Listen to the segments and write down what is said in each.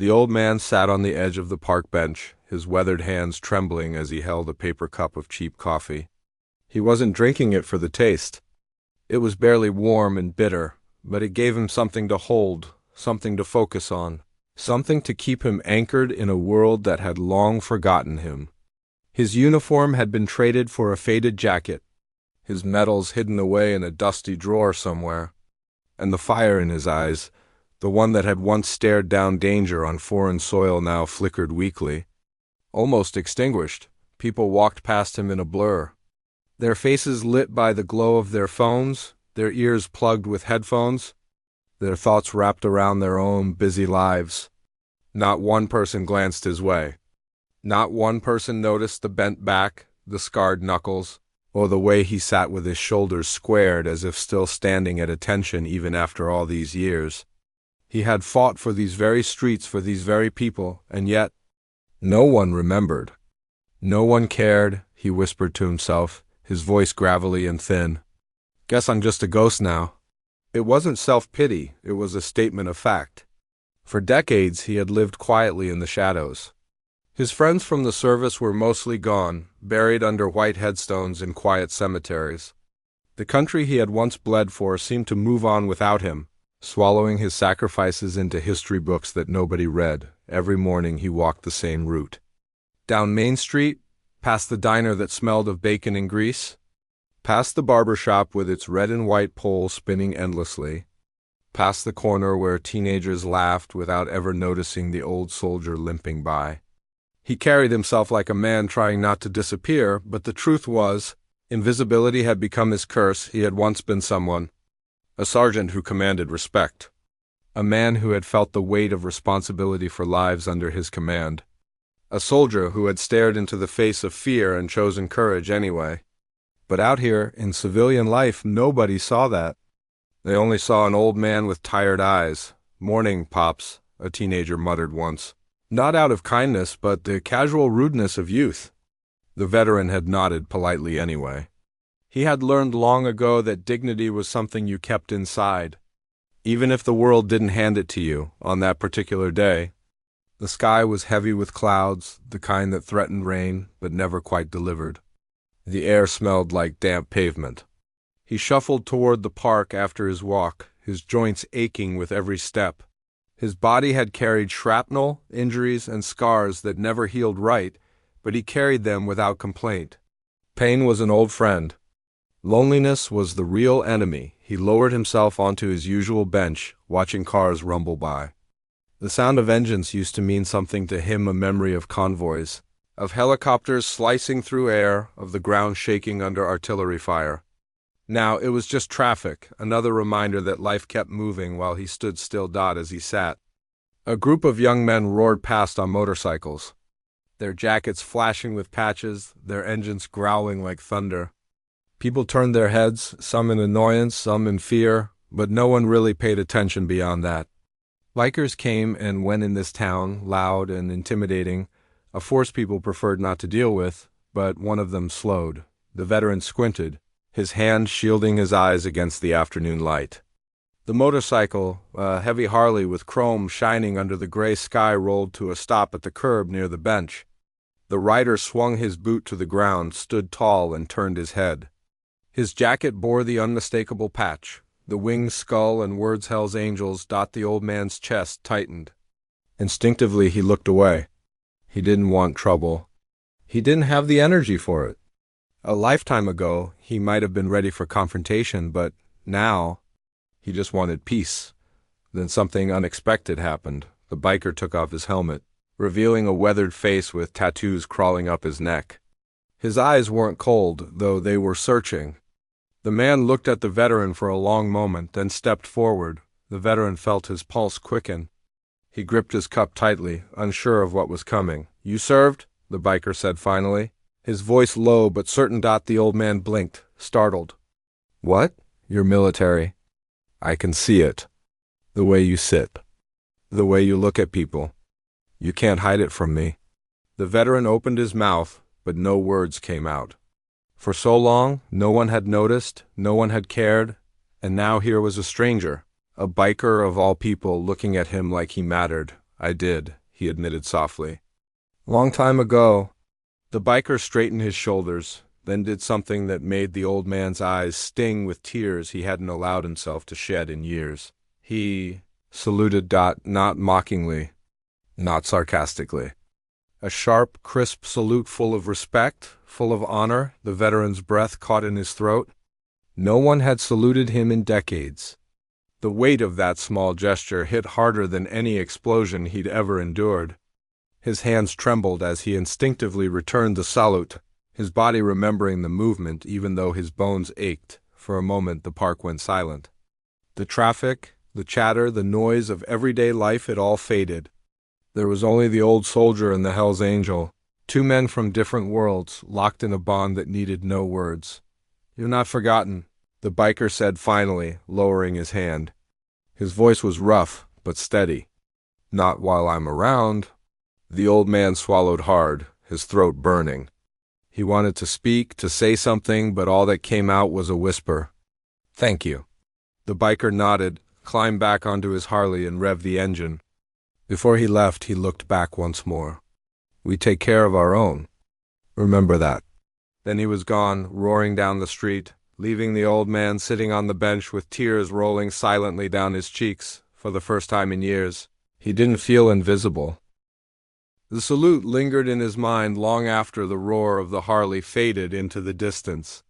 The old man sat on the edge of the park bench, his weathered hands trembling as he held a paper cup of cheap coffee. He wasn't drinking it for the taste. It was barely warm and bitter, but it gave him something to hold, something to focus on, something to keep him anchored in a world that had long forgotten him. His uniform had been traded for a faded jacket, his medals hidden away in a dusty drawer somewhere, and the fire in his eyes, the one that had once stared down danger on foreign soil, now flickered weakly. Almost extinguished, people walked past him in a blur, their faces lit by the glow of their phones, their ears plugged with headphones, their thoughts wrapped around their own busy lives. Not one person glanced his way. Not one person noticed the bent back, the scarred knuckles, or the way he sat with his shoulders squared as if still standing at attention even after all these years. He had fought for these very streets, for these very people, and yet no one remembered. No one cared, he whispered to himself, his voice gravelly and thin. Guess I'm just a ghost now. It wasn't self-pity, it was a statement of fact. For decades he had lived quietly in the shadows. His friends from the service were mostly gone, buried under white headstones in quiet cemeteries. The country he had once bled for seemed to move on without him, swallowing his sacrifices into history books that nobody read. Every morning he walked the same route. Down Main Street, past the diner that smelled of bacon and grease, past the barber shop with its red and white pole spinning endlessly, past the corner where teenagers laughed without ever noticing the old soldier limping by. He carried himself like a man trying not to disappear, but the truth was, invisibility had become his curse. He had once been someone, a sergeant who commanded respect, a man who had felt the weight of responsibility for lives under his command, a soldier who had stared into the face of fear and chosen courage anyway. But out here, in civilian life, nobody saw that. They only saw an old man with tired eyes. "Morning, Pops," a teenager muttered once. Not out of kindness, but the casual rudeness of youth. The veteran had nodded politely anyway. He had learned long ago that dignity was something you kept inside, even if the world didn't hand it to you on that particular day. The sky was heavy with clouds, the kind that threatened rain, but never quite delivered. The air smelled like damp pavement. He shuffled toward the park after his walk, his joints aching with every step. His body had carried shrapnel, injuries, and scars that never healed right, but he carried them without complaint. Pain was an old friend. Loneliness was the real enemy. He lowered himself onto his usual bench, watching cars rumble by. The sound of engines used to mean something to him, a memory of convoys, of helicopters slicing through air, of the ground shaking under artillery fire. Now it was just traffic, another reminder that life kept moving while he stood still. As he sat, a group of young men roared past on motorcycles, their jackets flashing with patches, their engines growling like thunder. People turned their heads, some in annoyance, some in fear, but no one really paid attention beyond that. Bikers came and went in this town, loud and intimidating, a force people preferred not to deal with, but one of them slowed. The veteran squinted, his hand shielding his eyes against the afternoon light. The motorcycle, a heavy Harley with chrome shining under the gray sky, rolled to a stop at the curb near the bench. The rider swung his boot to the ground, stood tall, and turned his head. His jacket bore the unmistakable patch. The winged skull and words "Hell's Angels" dot the old man's chest tightened. Instinctively he looked away. He didn't want trouble. He didn't have the energy for it. A lifetime ago, he might have been ready for confrontation, but now, he just wanted peace. Then something unexpected happened. The biker took off his helmet, revealing a weathered face with tattoos crawling up his neck. His eyes weren't cold, though they were searching. The man looked at the veteran for a long moment, then stepped forward. The veteran felt his pulse quicken. He gripped his cup tightly, unsure of what was coming. "You served?" the biker said finally, his voice low but certain. The old man blinked, startled. "What? You're military." "I can see it. The way you sit. The way you look at people. You can't hide it from me." The veteran opened his mouth, but no words came out. For so long, no one had noticed, no one had cared, and now here was a stranger, a biker of all people, looking at him like he mattered, I did, he admitted softly. Long time ago. The biker straightened his shoulders, then did something that made the old man's eyes sting with tears he hadn't allowed himself to shed in years. He saluted Dot, not mockingly, not sarcastically. A sharp, crisp salute full of respect, full of honor, the veteran's breath caught in his throat. No one had saluted him in decades. The weight of that small gesture hit harder than any explosion he'd ever endured. His hands trembled as he instinctively returned the salute, his body remembering the movement even though his bones ached. For a moment the park went silent. The traffic, the chatter, the noise of everyday life had all faded. There was only the old soldier and the Hell's Angel, two men from different worlds, locked in a bond that needed no words. "You've not forgotten," the biker said finally, lowering his hand. His voice was rough, but steady. "Not while I'm around." The old man swallowed hard, his throat burning. He wanted to speak, to say something, but all that came out was a whisper. "Thank you." The biker nodded, climbed back onto his Harley and revved the engine. Before he left, he looked back once more. "We take care of our own. Remember that." Then he was gone, roaring down the street, leaving the old man sitting on the bench with tears rolling silently down his cheeks. For the first time in years, he didn't feel invisible. The salute lingered in his mind long after the roar of the Harley faded into the distance.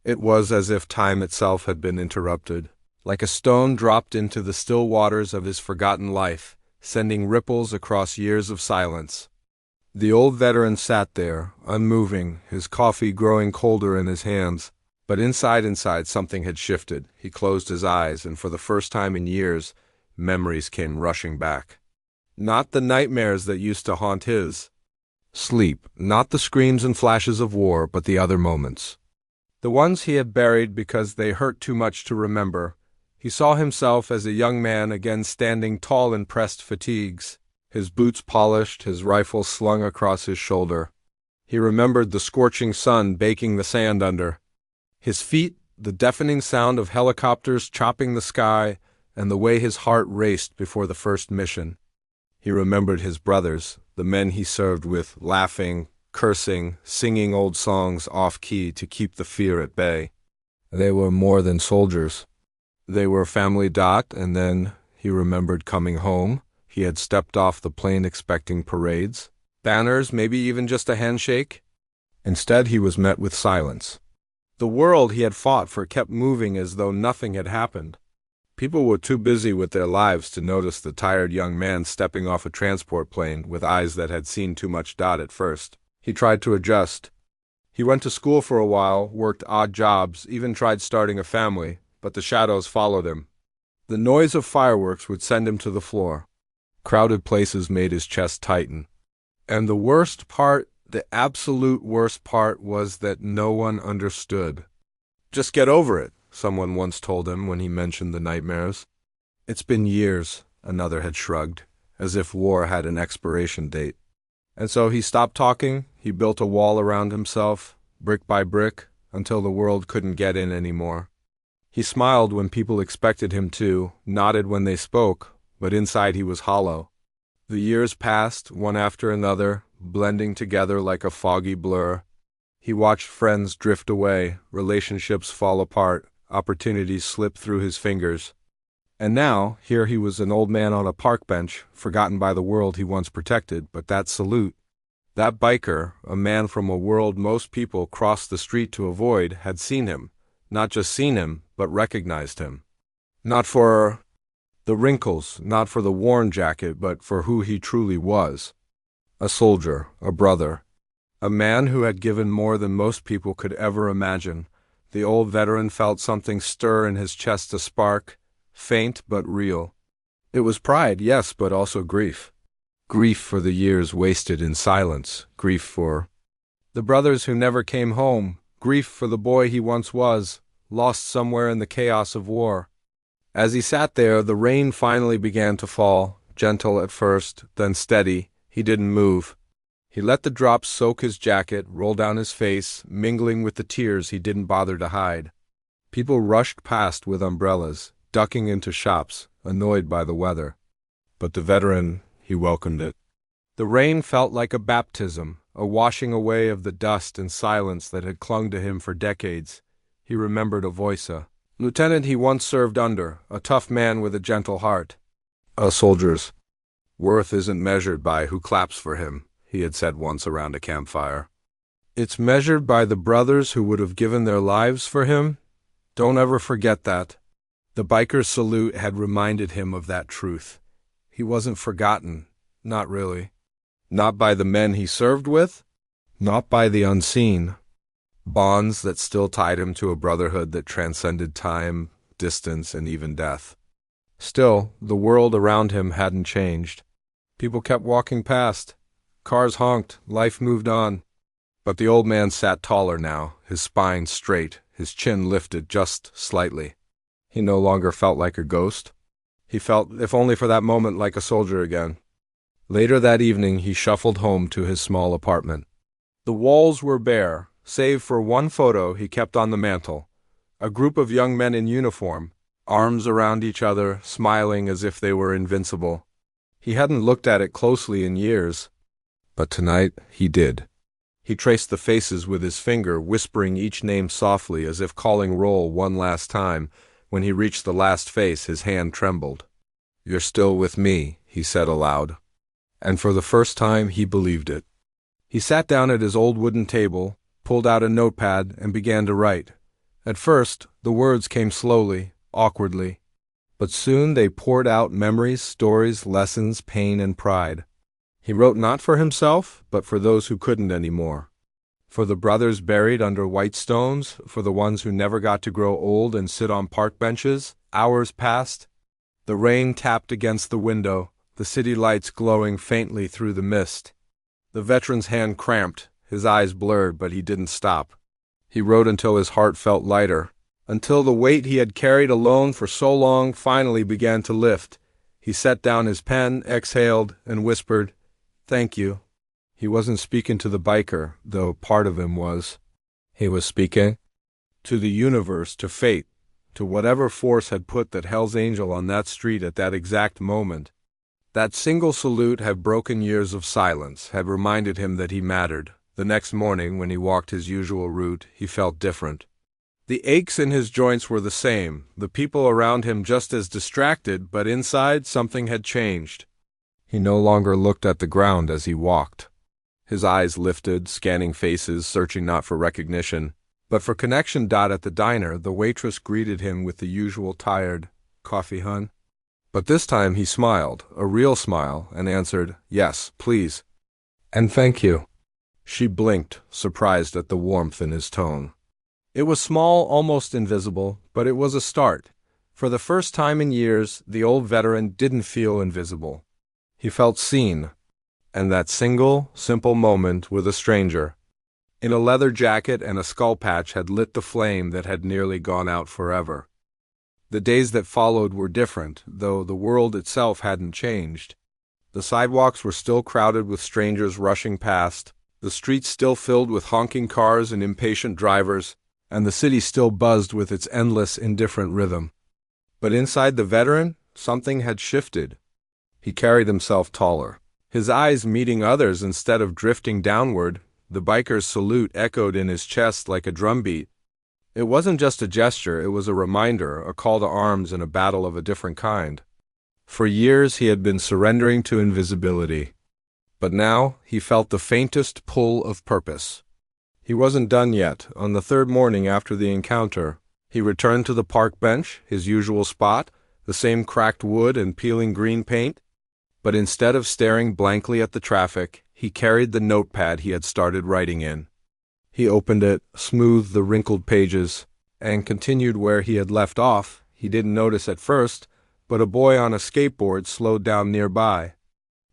It was as if time itself had been interrupted, like a stone dropped into the still waters of his forgotten life, sending ripples across years of silence. The old veteran sat there, unmoving, his coffee growing colder in his hands. But inside something had shifted. He closed his eyes, and for the first time in years, memories came rushing back. Not the nightmares that used to haunt his sleep, not the screams and flashes of war, but the other moments. The ones he had buried because they hurt too much to remember. He saw himself as a young man again standing tall in pressed fatigues, his boots polished, his rifle slung across his shoulder. He remembered the scorching sun baking the sand under his feet, the deafening sound of helicopters chopping the sky, and the way his heart raced before the first mission. He remembered his brothers, the men he served with, laughing, cursing, singing old songs off-key to keep the fear at bay. They were more than soldiers. They were family. And then he remembered coming home. He had stepped off the plane expecting parades, banners, maybe even just a handshake. Instead, he was met with silence. The world he had fought for kept moving as though nothing had happened. People were too busy with their lives to notice the tired young man stepping off a transport plane with eyes that had seen too much at first. He tried to adjust. He went to school for a while, worked odd jobs, even tried starting a family, but the shadows followed him. The noise of fireworks would send him to the floor. Crowded places made his chest tighten. And the worst part, the absolute worst part, was that no one understood. "Just get over it," someone once told him when he mentioned the nightmares. "It's been years," another had shrugged, as if war had an expiration date. And so he stopped talking. He built a wall around himself, brick by brick, until the world couldn't get in anymore. He smiled when people expected him to, nodded when they spoke, but inside he was hollow. The years passed, one after another, blending together like a foggy blur. He watched friends drift away, relationships fall apart, opportunities slip through his fingers. And now, here he was, an old man on a park bench, forgotten by the world he once protected, but that salute, that biker, a man from a world most people crossed the street to avoid, had seen him. Not just seen him, but recognized him. Not for the wrinkles, not for the worn jacket, but for who he truly was. A soldier, a brother, a man who had given more than most people could ever imagine. The old veteran felt something stir in his chest, a spark, faint but real. It was pride, yes, but also grief. Grief for the years wasted in silence, grief for the brothers who never came home, grief for the boy he once was, lost somewhere in the chaos of war. As he sat there, the rain finally began to fall, gentle at first, then steady. He didn't move. He let the drops soak his jacket, roll down his face, mingling with the tears he didn't bother to hide. People rushed past with umbrellas, ducking into shops, annoyed by the weather. But the veteran, he welcomed it. The rain felt like a baptism, a washing away of the dust and silence that had clung to him for decades. He remembered a voice, a lieutenant he once served under, a tough man with a gentle heart. A soldier's worth isn't measured by who claps for him, he had said once around a campfire. It's measured by the brothers who would have given their lives for him. Don't ever forget that. The biker's salute had reminded him of that truth. He wasn't forgotten, not really. Not by the men he served with, not by the unseen bonds that still tied him to a brotherhood that transcended time, distance, and even death. Still, the world around him hadn't changed. People kept walking past. Cars honked. Life moved on. But the old man sat taller now, his spine straight, his chin lifted just slightly. He no longer felt like a ghost. He felt, if only for that moment, like a soldier again. Later that evening, he shuffled home to his small apartment. The walls were bare, save for one photo he kept on the mantel. A group of young men in uniform, arms around each other, smiling as if they were invincible. He hadn't looked at it closely in years, but tonight he did. He traced the faces with his finger, whispering each name softly as if calling roll one last time. When he reached the last face, his hand trembled. "You're still with me," he said aloud. And for the first time he believed it. He sat down at his old wooden table, pulled out a notepad, and began to write. At first, the words came slowly, awkwardly. But soon they poured out memories, stories, lessons, pain, and pride. He wrote not for himself, but for those who couldn't anymore. For the brothers buried under white stones, for the ones who never got to grow old and sit on park benches. Hours passed. The rain tapped against the window, the city lights glowing faintly through the mist. The veteran's hand cramped, his eyes blurred, but he didn't stop. He wrote until his heart felt lighter, until the weight he had carried alone for so long finally began to lift. He set down his pen, exhaled, and whispered, "Thank you." He wasn't speaking to the biker, though part of him was. He was speaking to the universe, to fate, to whatever force had put that Hell's Angel on that street at that exact moment. That single salute had broken years of silence, had reminded him that he mattered. The next morning, when he walked his usual route, he felt different. The aches in his joints were the same, the people around him just as distracted, but inside something had changed. He no longer looked at the ground as he walked. His eyes lifted, scanning faces, searching not for recognition, but for connection. At the diner, the waitress greeted him with the usual tired, "Coffee, hun?" But this time he smiled, a real smile, and answered, "Yes, please." "And thank you." She blinked, surprised at the warmth in his tone. It was small, almost invisible, but it was a start. For the first time in years, the old veteran didn't feel invisible. He felt seen, and that single, simple moment with a stranger, in a leather jacket and a skull patch, had lit the flame that had nearly gone out forever. The days that followed were different, though the world itself hadn't changed. The sidewalks were still crowded with strangers rushing past, the streets still filled with honking cars and impatient drivers, and the city still buzzed with its endless, indifferent rhythm. But inside the veteran, something had shifted. He carried himself taller, his eyes meeting others instead of drifting downward. The biker's salute echoed in his chest like a drumbeat. It wasn't just a gesture, it was a reminder, a call to arms in a battle of a different kind. For years he had been surrendering to invisibility, but now he felt the faintest pull of purpose. He wasn't done yet. On the third morning after the encounter, he returned to the park bench, his usual spot, the same cracked wood and peeling green paint. But instead of staring blankly at the traffic, he carried the notepad he had started writing in. He opened it, smoothed the wrinkled pages, and continued where he had left off. He didn't notice at first, but a boy on a skateboard slowed down nearby.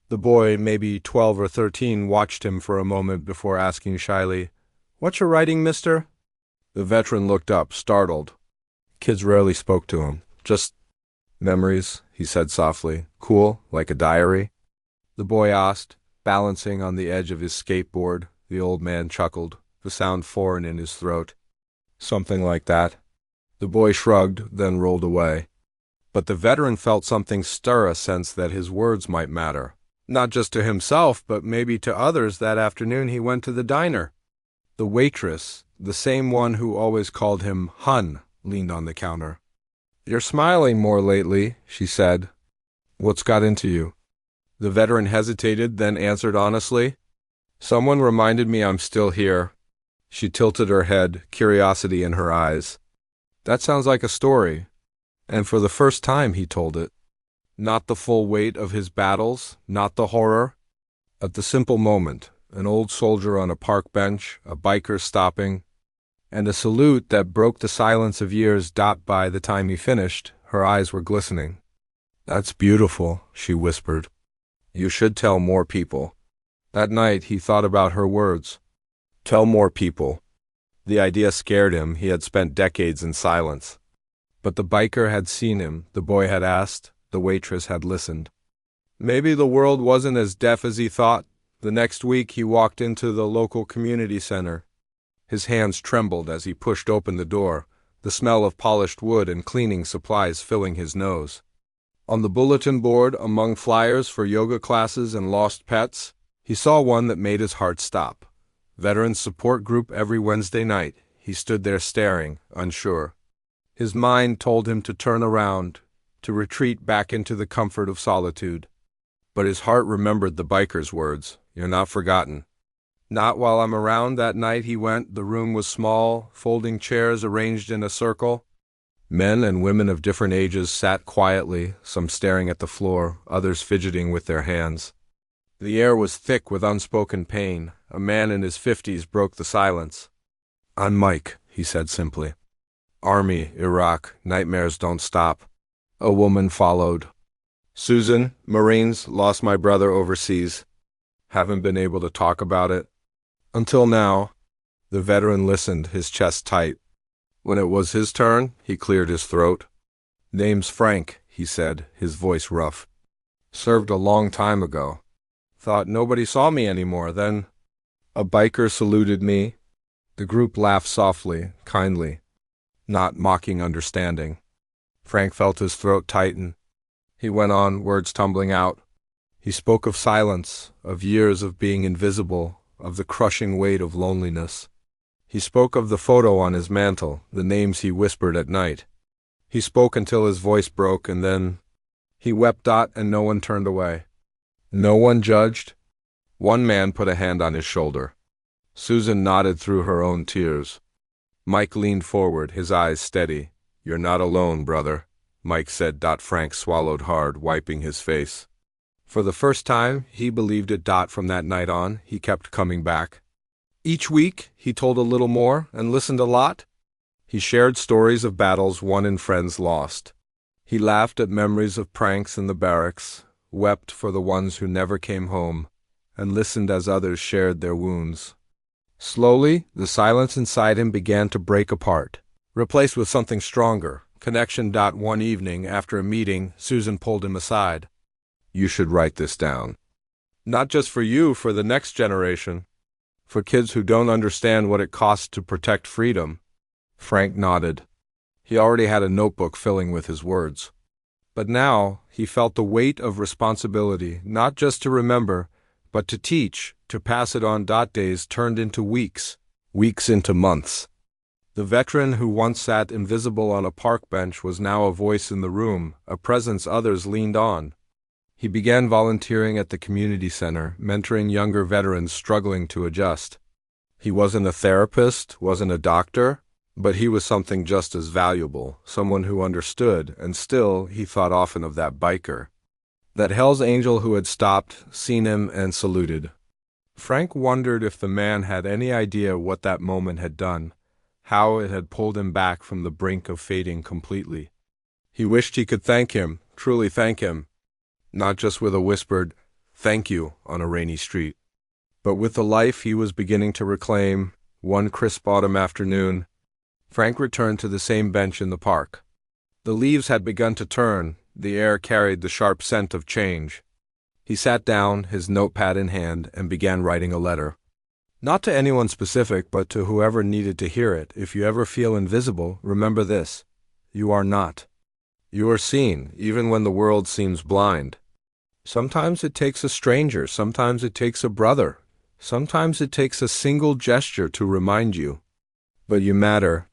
The boy, maybe 12 or 13, watched him for a moment before asking shyly, "What you writing, mister?" The veteran looked up, startled. Kids rarely spoke to him. "Just memories," he said softly. "Cool, like a diary?" The boy asked, balancing on the edge of his skateboard. The old man chuckled, the sound foreign in his throat. "Something like that." The boy shrugged, then rolled away. But the veteran felt something stir, a sense that his words might matter. Not just to himself, but maybe to others. That afternoon he went to the diner. The waitress, the same one who always called him Hun, leaned on the counter. "You're smiling more lately," she said. "What's got into you?" The veteran hesitated, then answered honestly, "Someone reminded me I'm still here." She tilted her head, curiosity in her eyes. "That sounds like a story." And for the first time he told it. Not the full weight of his battles, not the horror, but the simple moment, an old soldier on a park bench, a biker stopping, and a salute that broke the silence of years. By the time he finished, her eyes were glistening. "That's beautiful," she whispered. "You should tell more people." That night he thought about her words. Tell more people. The idea scared him. He had spent decades in silence. But the biker had seen him, the boy had asked, the waitress had listened. Maybe the world wasn't as deaf as he thought. The next week he walked into the local community center. His hands trembled as he pushed open the door, the smell of polished wood and cleaning supplies filling his nose. On the bulletin board, among flyers for yoga classes and lost pets, he saw one that made his heart stop. Veterans Support Group every Wednesday night. He stood there staring, unsure. His mind told him to turn around, to retreat back into the comfort of solitude. But his heart remembered the biker's words, "You're not forgotten." "Not while I'm around." That night he went. The room was small, folding chairs arranged in a circle. Men and women of different ages sat quietly, some staring at the floor, others fidgeting with their hands. The air was thick with unspoken pain. A man in his 50s broke the silence. "I'm Mike," he said simply. "Army, Iraq, nightmares don't stop." A woman followed. "Susan, Marines, lost my brother overseas. Haven't been able to talk about it. Until now." The veteran listened, his chest tight. When it was his turn, he cleared his throat. "Name's Frank," he said, his voice rough. "Served a long time ago. Thought nobody saw me anymore. Then a biker saluted me." The group laughed softly, kindly, not mocking understanding. Frank felt his throat tighten. He went on, words tumbling out. He spoke of silence, of years of being invisible, of the crushing weight of loneliness. He spoke of the photo on his mantel, the names he whispered at night. He spoke until his voice broke, and then he wept. And no one turned away. No one judged. One man put a hand on his shoulder. Susan nodded through her own tears. Mike leaned forward, his eyes steady. "You're not alone, brother," Mike said. Frank swallowed hard, wiping his face. For the first time, he believed it. From that night on, he kept coming back. Each week, he told a little more and listened a lot. He shared stories of battles won and friends lost. He laughed at memories of pranks in the barracks, wept for the ones who never came home, and listened as others shared their wounds. Slowly, the silence inside him began to break apart, replaced with something stronger, connection. One evening, after a meeting, Susan pulled him aside. "You should write this down. Not just for you, for the next generation. For kids who don't understand what it costs to protect freedom." Frank nodded. He already had a notebook filling with his words. But now he felt the weight of responsibility, not just to remember, but to teach, to pass it on. Days turned into weeks, weeks into months. The veteran who once sat invisible on a park bench was now a voice in the room, a presence others leaned on. He began volunteering at the community center, mentoring younger veterans struggling to adjust. He wasn't a therapist, wasn't a doctor, but he was something just as valuable, someone who understood, and still he thought often of that biker. That Hell's Angel who had stopped, seen him, and saluted. Frank wondered if the man had any idea what that moment had done, how it had pulled him back from the brink of fading completely. He wished he could thank him, truly thank him, not just with a whispered, "Thank you," on a rainy street, but with the life he was beginning to reclaim. One crisp autumn afternoon, Frank returned to the same bench in the park. The leaves had begun to turn, the air carried the sharp scent of change. He sat down, his notepad in hand, and began writing a letter. Not to anyone specific, but to whoever needed to hear it. If you ever feel invisible, remember this: you are not. You are seen, even when the world seems blind. Sometimes it takes a stranger, sometimes it takes a brother, sometimes it takes a single gesture to remind you. But you matter.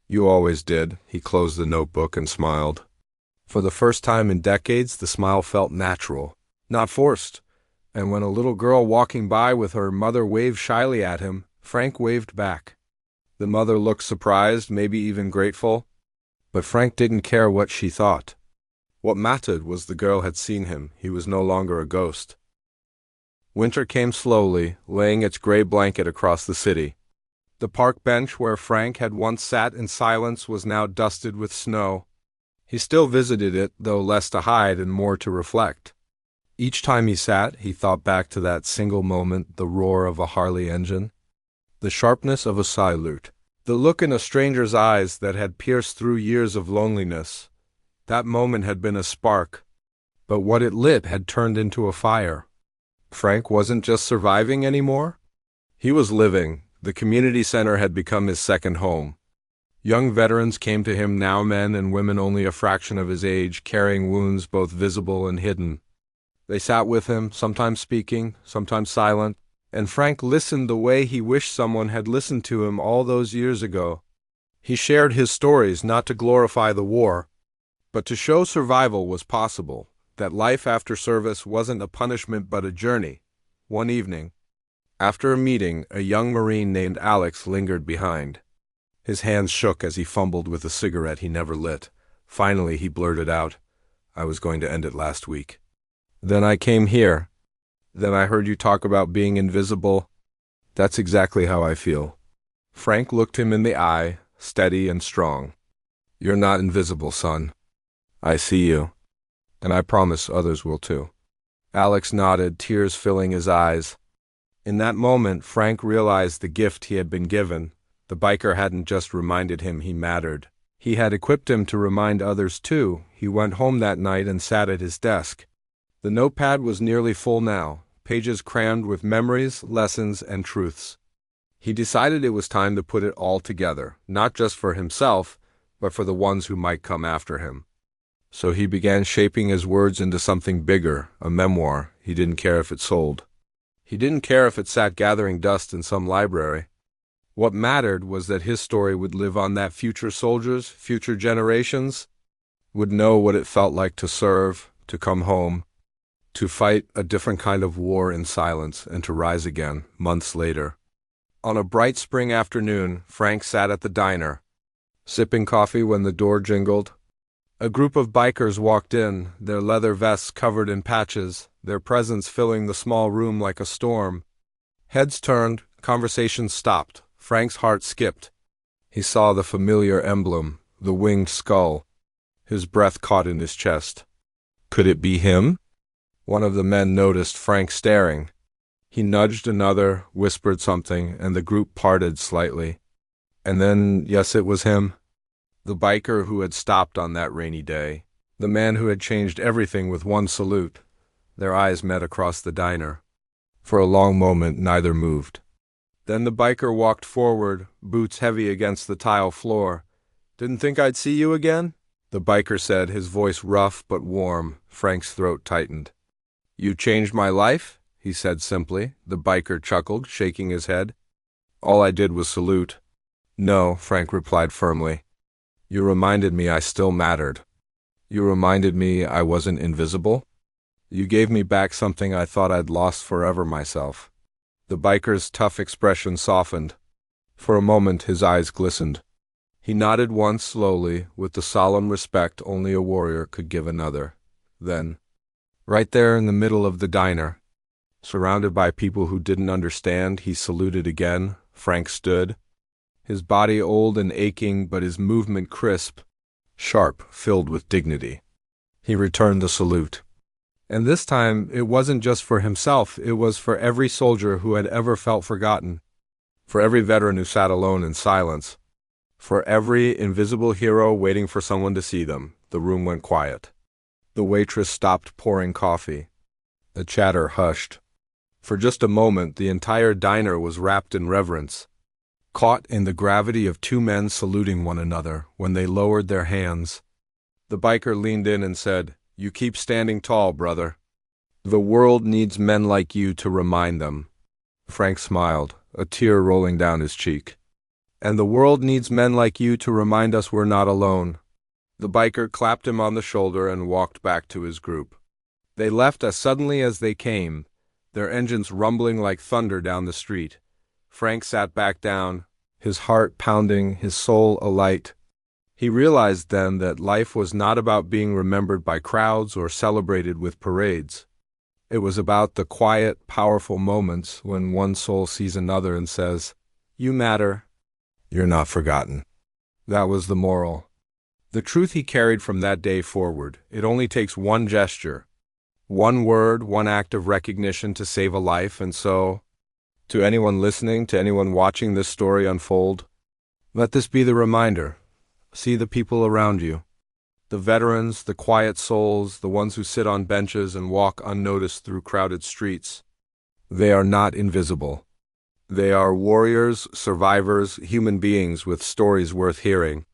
You always did. He closed the notebook and smiled. For the first time in decades, the smile felt natural, not forced. And when a little girl walking by with her mother waved shyly at him, Frank waved back. The mother looked surprised, maybe even grateful, but Frank didn't care what she thought. What mattered was the girl had seen him. He was no longer a ghost. Winter came slowly, laying its gray blanket across the city. The park bench where Frank had once sat in silence was now dusted with snow. He still visited it, though less to hide and more to reflect. Each time he sat, he thought back to that single moment, the roar of a Harley engine, the sharpness of a salute, the look in a stranger's eyes that had pierced through years of loneliness. That moment had been a spark, but what it lit had turned into a fire. Frank wasn't just surviving anymore. He was living. The community center had become his second home. Young veterans came to him now, men and women only a fraction of his age, carrying wounds both visible and hidden. They sat with him, sometimes speaking, sometimes silent, and Frank listened the way he wished someone had listened to him all those years ago. He shared his stories not to glorify the war, but to show survival was possible, that life after service wasn't a punishment but a journey. One evening, after a meeting, a young Marine named Alex lingered behind. His hands shook as he fumbled with a cigarette he never lit. Finally, he blurted out, "I was going to end it last week. Then I came here. Then I heard you talk about being invisible. That's exactly how I feel." Frank looked him in the eye, steady and strong. "You're not invisible, son. I see you, and I promise others will too." Alex nodded, tears filling his eyes. In that moment, Frank realized the gift he had been given. The biker hadn't just reminded him he mattered. He had equipped him to remind others too. He went home that night and sat at his desk. The notepad was nearly full now, pages crammed with memories, lessons, and truths. He decided it was time to put it all together, not just for himself, but for the ones who might come after him. So he began shaping his words into something bigger, a memoir. He didn't care if it sold. He didn't care if it sat gathering dust in some library. What mattered was that his story would live on, that future soldiers, future generations, would know what it felt like to serve, to come home, to fight a different kind of war in silence, and to rise again, months later. On a bright spring afternoon, Frank sat at the diner, sipping coffee when the door jingled. A group of bikers walked in, their leather vests covered in patches, their presence filling the small room like a storm. Heads turned, conversations stopped. Frank's heart skipped. He saw the familiar emblem, the winged skull. His breath caught in his chest. Could it be him? One of the men noticed Frank staring. He nudged another, whispered something, and the group parted slightly. And then, yes, it was him. The biker who had stopped on that rainy day. The man who had changed everything with one salute. Their eyes met across the diner. For a long moment, neither moved. Then the biker walked forward, boots heavy against the tile floor. "Didn't think I'd see you again?" the biker said, his voice rough but warm. Frank's throat tightened. "You changed my life?" he said simply. The biker chuckled, shaking his head. "All I did was salute." "No," Frank replied firmly. "You reminded me I still mattered. You reminded me I wasn't invisible. You gave me back something I thought I'd lost forever myself." The biker's tough expression softened. For a moment his eyes glistened. He nodded once slowly, with the solemn respect only a warrior could give another. Then, right there in the middle of the diner, surrounded by people who didn't understand, he saluted again. Frank stood, his body old and aching, but his movement crisp, sharp, filled with dignity. He returned the salute. And this time, it wasn't just for himself, it was for every soldier who had ever felt forgotten, for every veteran who sat alone in silence, for every invisible hero waiting for someone to see them. The room went quiet. The waitress stopped pouring coffee. The chatter hushed. For just a moment, the entire diner was wrapped in reverence, caught in the gravity of two men saluting one another. When they lowered their hands, the biker leaned in and said, "You keep standing tall, brother." The world needs men like you to remind them. Frank smiled, a tear rolling down his cheek. And the world needs men like you to remind us we're not alone. The biker clapped him on the shoulder and walked back to his group. They left as suddenly as they came, their engines rumbling like thunder down the street. Frank sat back down, his heart pounding, his soul alight. He realized then that life was not about being remembered by crowds or celebrated with parades. It was about the quiet, powerful moments when one soul sees another and says, "You matter. You're not forgotten." That was the moral. The truth he carried from that day forward. It only takes one gesture, one word, one act of recognition to save a life. And so, to anyone listening, to anyone watching this story unfold, let this be the reminder. See the people around you. The veterans, the quiet souls, the ones who sit on benches and walk unnoticed through crowded streets. They are not invisible. They are warriors, survivors, human beings with stories worth hearing.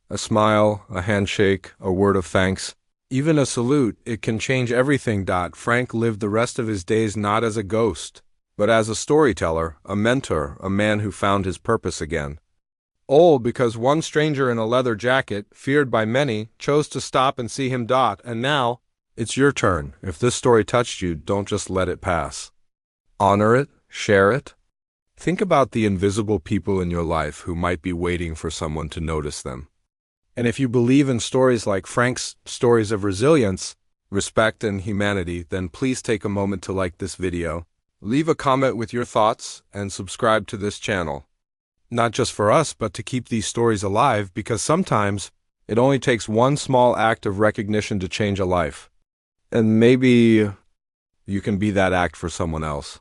A smile, a handshake, a word of thanks, even a salute, it can change everything. Frank lived the rest of his days not as a ghost, but as a storyteller, a mentor, a man who found his purpose again. All because one stranger in a leather jacket, feared by many, chose to stop and see him. And now, it's your turn. If this story touched you, don't just let it pass. Honor it, share it. Think about the invisible people in your life who might be waiting for someone to notice them. And if you believe in stories like Frank's stories of resilience, respect, and humanity, then please take a moment to like this video, leave a comment with your thoughts, and subscribe to this channel. Not just for us, but to keep these stories alive, because sometimes it only takes one small act of recognition to change a life. And maybe you can be that act for someone else.